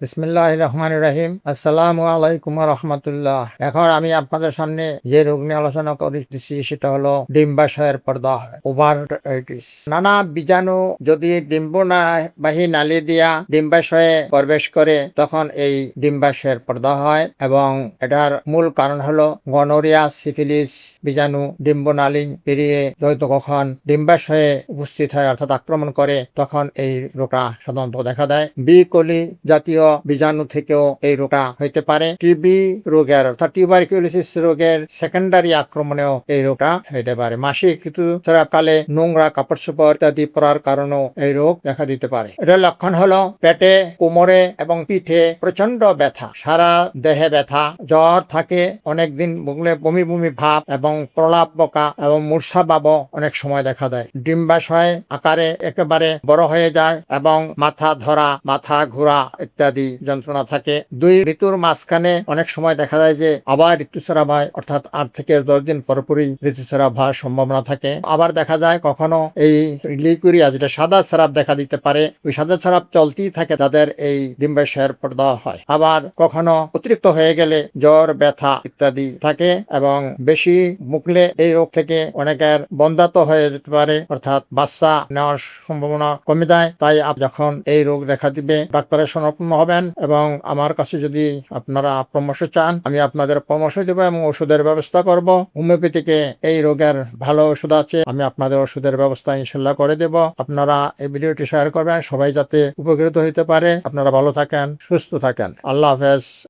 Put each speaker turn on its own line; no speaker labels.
বিসমিল্লাহির রহমানির রহিম। আসসালামু আলাইকুম ওয়া রাহমাতুল্লাহ। এখন আমি আপনাদের সামনে যে রোগ নিয়ে আলোচনা করতেছি সেটা হলো ডিম্বাশয়ের প্রদাহ, ওভারটাইটিস। নানা বীজাণু যদি ডিম্বনাবাহী নালী দিয়া ডিম্বাশয়ে প্রবেশ করে তখন এই ডিম্বাশয়ের প্রদাহ হয় এবং এটার মূল কারণ হলো গনোরিয়া, সিফিলিস বীজাণু ডিম্বনালী পেরিয়ে যখন ডিম্বাশয়ে উপস্থিত হয় অর্থাৎ আক্রমণ করে তখন এই রোগটা সাধারণত দেখা দেয়। বি কোলি জাতীয় বীজাণু থেকেও এই রোগটা হইতে পারে। টিবি রোগের অর্থাৎ টিউবারকিউলোসিস রোগের সেকেন্ডারি আক্রমণেও এই রোগটা হইতে পারে। মাসিক ঋতুস্রাবকালে নোংরা কাপড় চোপড় ইত্যাদি পরার কারণেও এই রোগ দেখা দিতে পারে। এটার লক্ষণ হলো পেটে, কোমরে এবং পিঠে প্রচন্ড ব্যথা, সারা দেহে ব্যথা, জ্বর থাকে, অনেকদিন ভুগলে বমি বমি ভাব এবং প্রলাপ বকা এবং মূর্ছা ভাবও অনেক সময় দেখা দেয়। ডিম্বাশয় আকারে একেবারে বড় হয়ে যায় এবং মাথা ধরা, মাথা ঘোরা ইত্যাদি যন্ত্রণা থাকে। দুই ঋতুর মাঝখানে অনেক সময় দেখা যায় যে আবার ঋতুস্রাব হয়, অর্থাৎ 8 থেকে 10 দিন পরপরই ঋতুস্রাব হওয়ার সম্ভাবনা থাকে। আবার দেখা যায় কখনো এই লিকুরিয়া, যেটা সাদা স্রাব দেখা দিতে পারে, ওই সাদা স্রাব চলতেই থাকে, তাদের এই ডিম্বাশয়ের প্রদাহ হয়। আবার কখনো অতিরিক্ত হয়ে গেলে জ্বর, ব্যথা ইত্যাদি থাকে এবং বেশি মুখলে এই রোগ থেকে অনেকের বন্ধ্যাত্ব হয়ে যেতে পারে, অর্থাৎ বাচ্চা নেওয়ার সম্ভাবনা কমে যায়। তাই যখন এই রোগ দেখা দিবে ডাক্তারের শরণাপন্ন হবেন এবং আমার কাছে যদি আপনারা পরামর্শ চান আমি আপনাদের পরামর্শ দেবো এবং ওষুধের ব্যবস্থা করব। হোমিওপ্যাথিকে এই রোগের ভালো ওষুধ আছে, আমি আপনাদের ওষুধের ব্যবস্থা ইনশাল্লাহ করে দেব। আপনারা এই ভিডিওটি শেয়ার করবেন, সবাই যাতে উপকৃত হইতে পারে। আপনারা ভালো থাকেন, সুস্থ থাকেন। আল্লাহ হাফেজ।